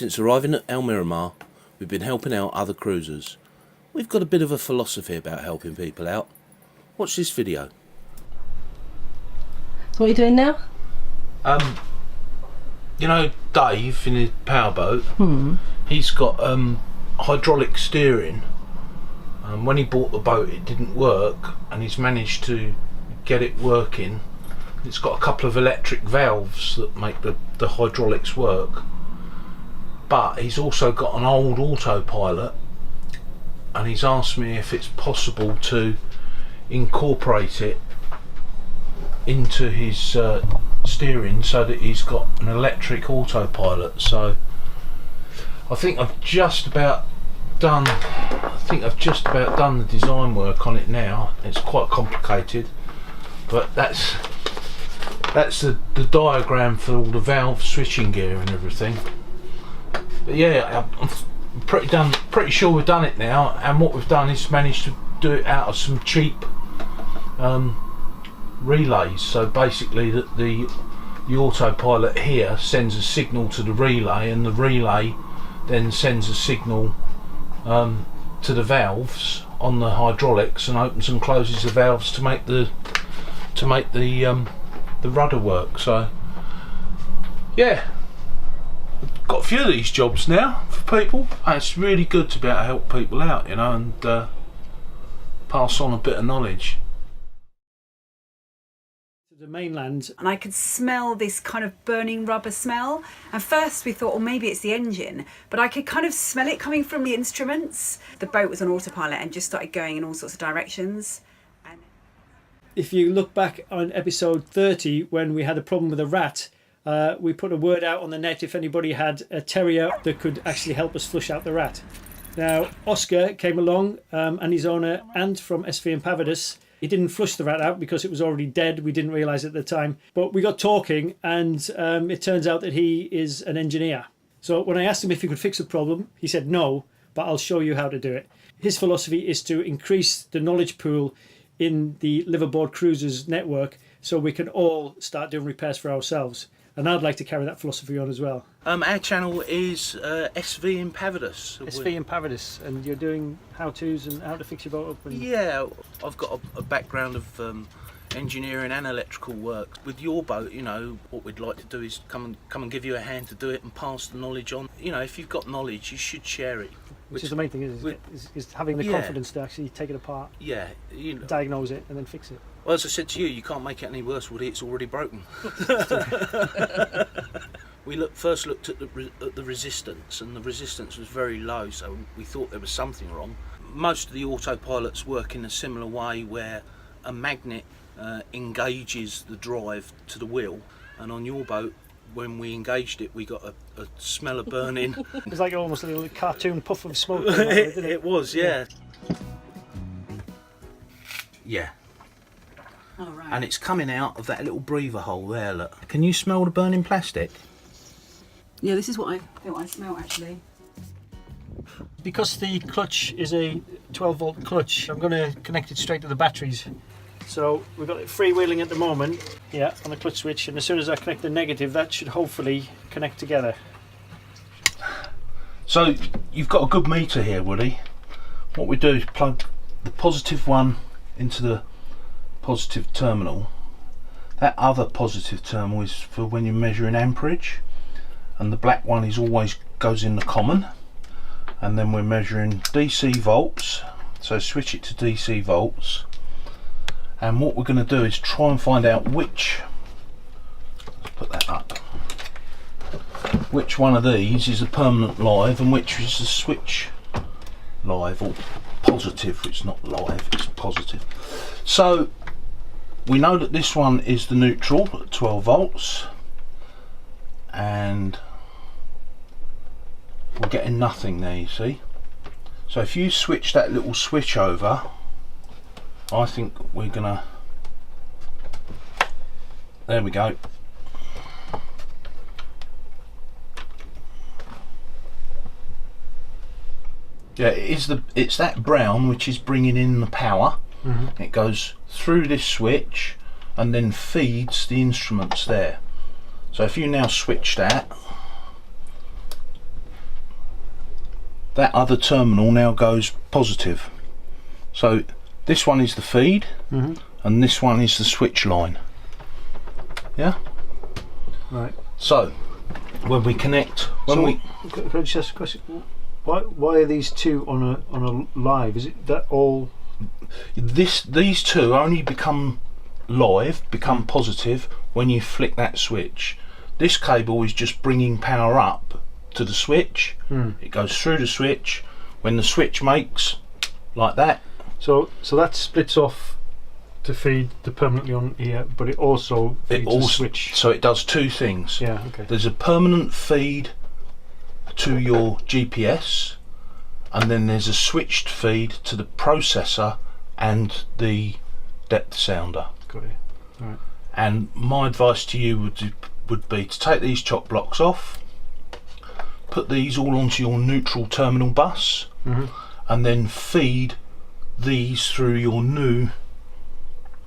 Since arriving at El Miramar, we've been helping out other cruisers. We've got a bit of a philosophy about helping people out. Watch this video. So what are you doing now? You know Dave in his powerboat, he's got hydraulic steering. When he bought the boat it didn't work, and he's managed to get it working. It's got a couple of electric valves that make the hydraulics work, but he's also got an old autopilot, and he's asked me if it's possible to incorporate it into his steering so that he's got an electric autopilot. So I think I've just about done the design work on it now. It's quite complicated, but that's the diagram for all the valve switching gear and everything. But yeah, I'm pretty sure we've done it now, and what we've done is managed to do it out of some cheap relays. So basically the autopilot here sends a signal to the relay, and the relay then sends a signal to the valves on the hydraulics and opens and closes the valves to make the rudder work. So yeah, got a few of these jobs now for people, and it's really good to be able to help people out, you know, and pass on a bit of knowledge. The mainland, and I could smell this kind of burning rubber smell, and first we thought, well, maybe it's the engine, but I could kind of smell it coming from the instruments. The boat was on autopilot and just started going in all sorts of directions. And if you look back on episode 30 when we had a problem with a rat, we put a word out on the net if anybody had a terrier that could actually help us flush out the rat. Now Oscar came along and his owner Ant from SV and Pavadis. He didn't flush the rat out because it was already dead. We didn't realise at the time. But we got talking, and it turns out that he is an engineer. So when I asked him if he could fix the problem, he said no, but I'll show you how to do it. His philosophy is to increase the knowledge pool in the liveaboard cruisers network so we can all start doing repairs for ourselves. And I'd like to carry that philosophy on as well. Our channel is SV in Pavadis. SV in Pavadis, and you're doing how-tos and how to fix your boat up. And yeah, I've got a background of engineering and electrical work. With your boat, you know, what we'd like to do is come and give you a hand to do it and pass the knowledge on. You know, if you've got knowledge, you should share it. Which is the main thing, is having the confidence to actually take it apart, you know, diagnose it, and then fix it. Well, as I said to you, you can't make it any worse, Woody. It's already broken. We first looked at the resistance, and the resistance was very low, so we thought there was something wrong. Most of the autopilots work in a similar way, where a magnet engages the drive to the wheel, and on your boat, when we engaged it, we got a smell of burning. It was like almost a little cartoon puff of smoke. Didn't it? It was, yeah. Yeah. oh, right. And it's coming out of that little breather hole there, look. Can you smell the burning plastic? Yeah, this is what I feel I smell actually. Because the clutch is a 12-volt clutch, I'm going to connect it straight to the batteries. So we've got it freewheeling at the moment, yeah, on the clutch switch, and as soon as I connect the negative, that should hopefully connect together. So you've got a good meter here, Woody. What we do is plug the positive one into the positive terminal. That other positive terminal is for when you're measuring amperage, and the black one is always goes in the common. And then we're measuring DC volts, so switch it to DC volts. And what we're going to do is try and find out which, let's put that up, which one of these is a permanent live and which is a switch live, or positive. It's not live, it's positive. So we know that this one is the neutral at 12 volts, and we're getting nothing there, you see. So if you switch that little switch over, I think we're gonna, there we go. Yeah, it's that brown which is bringing in the power. It goes through this switch and then feeds the instruments there. So if you now switch that, that other terminal now goes positive. So this one is the feed, and this one is the switch line. Yeah. Right. So when we connect, Can I just ask a question? Why are these two on a live? Is it that all? these two only become live, become positive when you flick that switch. This cable is just bringing power up to the switch. It goes through the switch. When the switch makes like that, so that splits off to feed the permanently on here, but it also feeds the switch. So it does two things. Yeah. Okay. There's a permanent feed to your GPS, and then there's a switched feed to the processor and the depth sounder. Got it. All right. And my advice to you would be to take these chock blocks off, put these all onto your neutral terminal bus, and then feed these through your new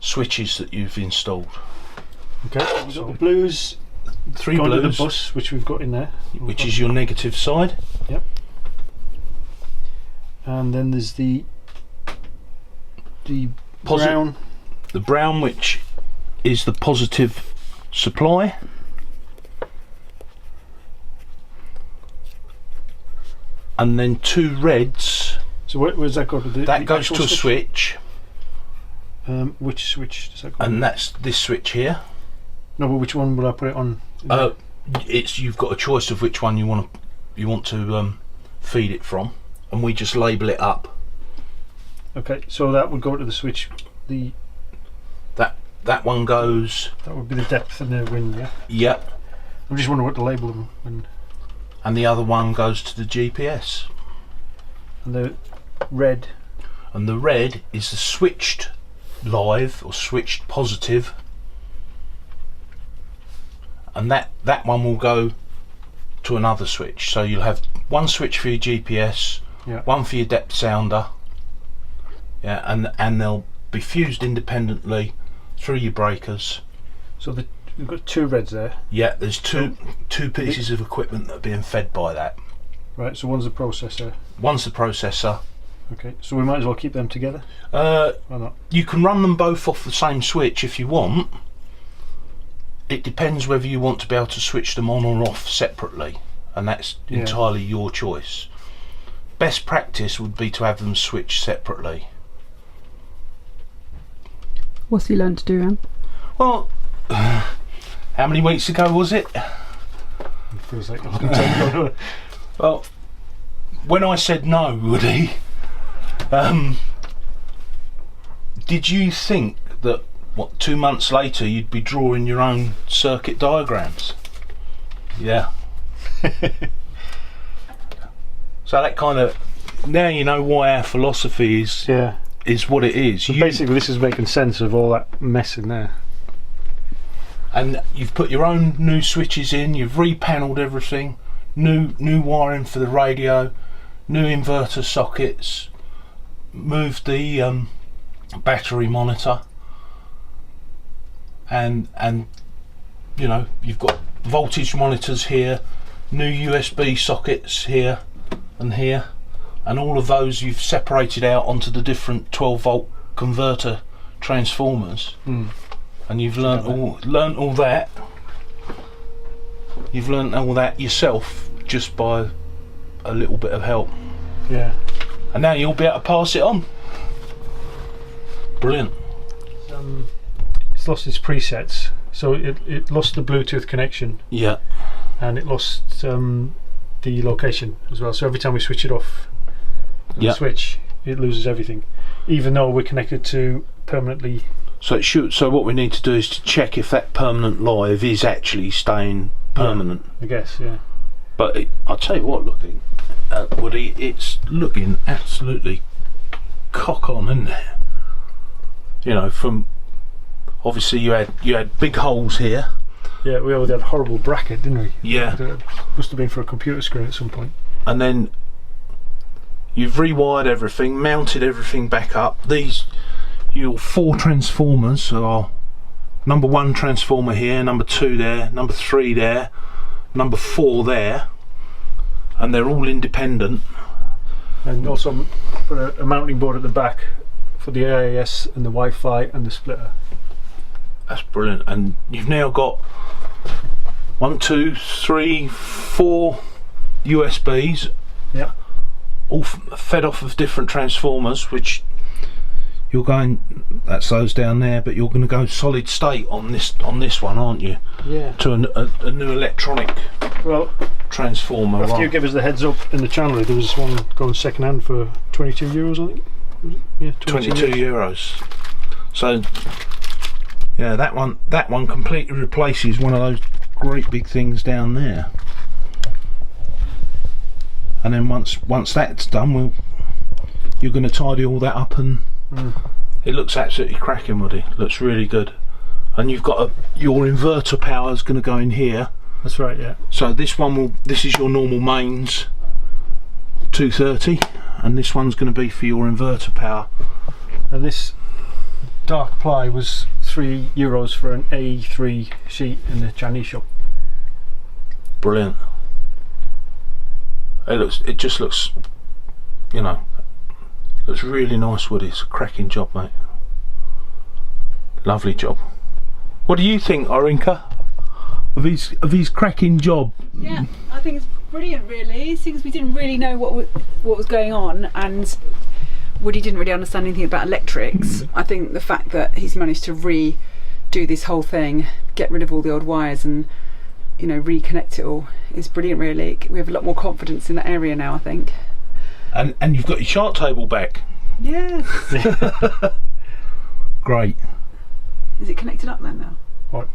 switches that you've installed. Okay, we've got the blues, three going blues, to the bus, which we've got in there, which is your negative side. Yep. And then there's the brown. The brown, which is the positive supply. And then two reds. So where's that go to? That goes to a switch. Which switch does that go? And that's this switch here. No, but which one will I put it on? You've got a choice of which one you want to feed it from, and we just label it up. Okay, so that would go to the switch. That one goes. That would be the depth and the wind, yeah. Yep. I'm just wondering what to label them. And the other one goes to the GPS. And the red. And the red is the switched live or switched positive. And that one will go to another switch. So you'll have one switch for your GPS, one for your depth sounder, and they'll be fused independently through your breakers. So you've got two reds there. Yeah, there's two pieces of equipment that are being fed by that. Right, so one's the processor. One's the processor. Okay, so we might as well keep them together? Or not? You can run them both off the same switch if you want. It depends whether you want to be able to switch them on or off separately, and that's entirely your choice. Best practice would be to have them switched separately. What's he learned to do, Em? Well, how many weeks ago was it? It feels like I was going to take you. Well, when I said no, Woody, did you think that 2 months later you'd be drawing your own circuit diagrams? Yeah. So that kind of, now you know why our philosophy is what it is. So basically this is making sense of all that mess in there. And you've put your own new switches in, you've repanelled everything, new wiring for the radio, new inverter sockets, moved the battery monitor, and you know, you've got voltage monitors here, new USB sockets here and here, and all of those you've separated out onto the different 12-volt converter transformers. And you've learnt all that. You've learnt all that yourself just by a little bit of help. Yeah. And now you'll be able to pass it on. Brilliant. It's lost its presets, so it lost the Bluetooth connection. Yeah. And it lost the location as well. So every time we switch it off, the switch, it loses everything, even though we're connected to permanently. So it should. So what we need to do is to check if that permanent live is actually staying permanent. I guess, yeah. But I'll tell you what, looking at Woody, it's looking absolutely cock on, isn't it? You know, from obviously you had big holes here. Yeah, we had that horrible bracket, didn't we? Yeah. It must have been for a computer screen at some point. And then you've rewired everything, mounted everything back up. Your 4 transformers are number 1 transformer here, number 2 there, number 3 there, number 4 there, and they're all independent. And also put a mounting board at the back for the AIS and the Wi-Fi and the splitter. That's brilliant. And you've now got 1, 2, 3, 4 USBs. Yeah. All fed off of different transformers, which you're going. That's those down there, but you're going to go solid state on this one, aren't you? Yeah. To a new electronic transformer. After you give us the heads up in the channel, there was one going second hand for €22, I think. Was it? Yeah, 22 euros. So yeah, that one completely replaces one of those great big things down there. And then once that's done, you're going to tidy all that up, and it looks absolutely cracking, Woody. Looks really good. And you've got your inverter power is going to go in here. That's right, yeah. So this is your normal mains 230, and this one's going to be for your inverter power. And this dark ply was €3 for an A3 sheet in the Chinese shop. Brilliant. It just looks, looks really nice, Woody. It's a cracking job, mate. Lovely job. What do you think, Orinka, of his cracking job? Yeah, I think it's brilliant, really. Since we didn't really know what was going on, and Woody didn't really understand anything about electrics. I think the fact that he's managed to redo this whole thing, get rid of all the old wires, and reconnect it all is brilliant, really. We have a lot more confidence in that area now, I think. And you've got your chart table back. Yes. Great. Is it connected up then now? What?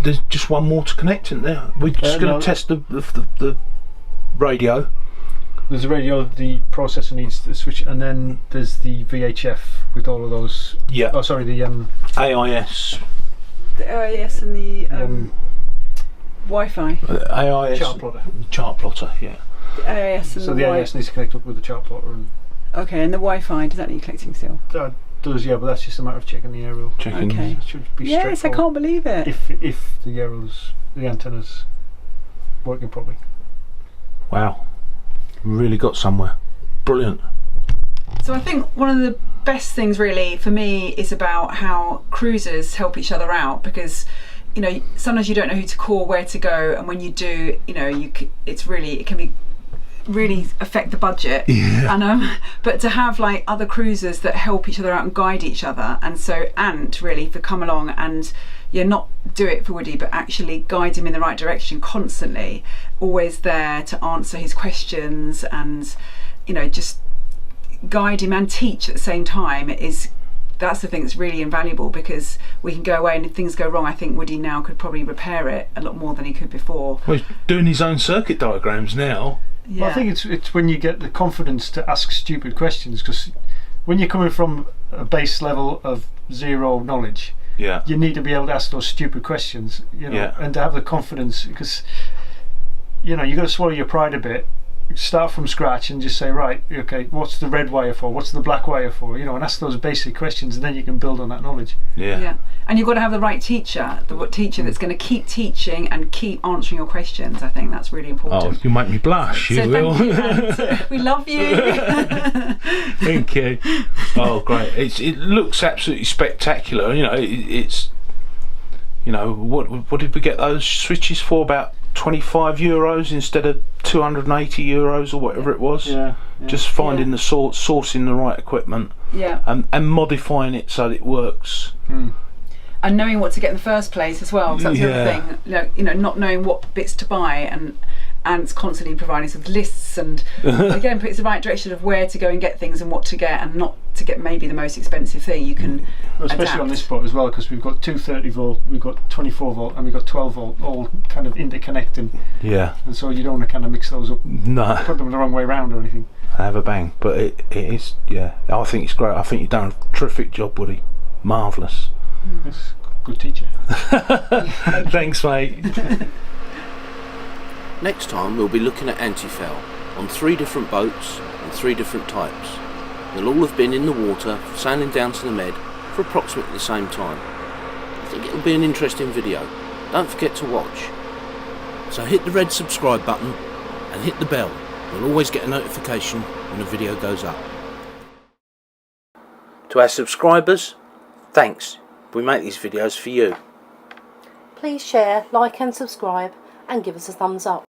There's just one more to connect, isn't there? We're just going to test the radio. There's a radio, the processor needs to switch, and then there's the VHF with all of those. Yeah. Oh, sorry, the AIS. The AIS and the Wi-Fi. AIS. chart plotter. Chart plotter, yeah. The AIS and So the AIS needs to connect up with the chart plotter. And okay, and the Wi-Fi, does that need connecting still? that does, yeah, but that's just a matter of checking the aerial. Checking. Okay. It should be Yes, I straightforward. can't believe it. If the antenna's working properly. Wow. Really got somewhere. Brilliant. So I think one of the best things really for me is about how cruisers help each other out, because sometimes you don't know who to call, where to go, and when you do, it can be really affect the budget. Yeah. And but to have like other cruisers that help each other out and guide each other, and so Ant really for come along and not do it for Woody, but actually guide him in the right direction constantly, always there to answer his questions, and just guide him and teach at the same time. That's the thing that's really invaluable, because we can go away and if things go wrong, I think Woody now could probably repair it a lot more than he could before. Well, he's doing his own circuit diagrams now. Yeah. Well, I think it's when you get the confidence to ask stupid questions, because when you're coming from a base level of zero knowledge, Yeah. you need to be able to ask those stupid questions, Yeah. and to have the confidence, because you got to swallow your pride a bit. Start from scratch and just say, right, okay, what's the red wire for? What's the black wire for? And ask those basic questions, and then you can build on that knowledge. Yeah. And you've got to have the right teacher, the teacher that's going to keep teaching and keep answering your questions. I think that's really important. Oh, you make me blush. You So will. thank you, Ant. We love you. Thank you. Oh, great! It looks absolutely spectacular. It's what did we get those switches for? About €25 instead of €280 or whatever it was. Yeah. Just finding the sourcing the right equipment. Yeah. And modifying it so that it works. And knowing what to get in the first place as well, because that's the other thing. Not knowing what bits to buy, and Ant's constantly providing us with lists, and again puts the right direction of where to go and get things and what to get, and not to get maybe the most expensive thing. You can especially adapt. on this boat as well, because we've got 230 volt, we've got 24 volt, and we've got 12 volt, all kind of interconnecting, Yeah. and so you don't want to kind of mix those up, No. put them the wrong way around or anything. Have a bang, but it is. Yeah. I think it's great. I think you've done a terrific job, Woody. Marvellous. It's a good teacher. Thanks, mate. Next time we'll be looking at anti-foul on 3 different boats and 3 different types. They'll all have been in the water, sailing down to the Med for approximately the same time. I think it'll be an interesting video. Don't forget to watch. So hit the red subscribe button and hit the bell You'll always get a notification when a video goes up. To our subscribers, thanks. We make these videos for you. Please share, like and subscribe and give us a thumbs up.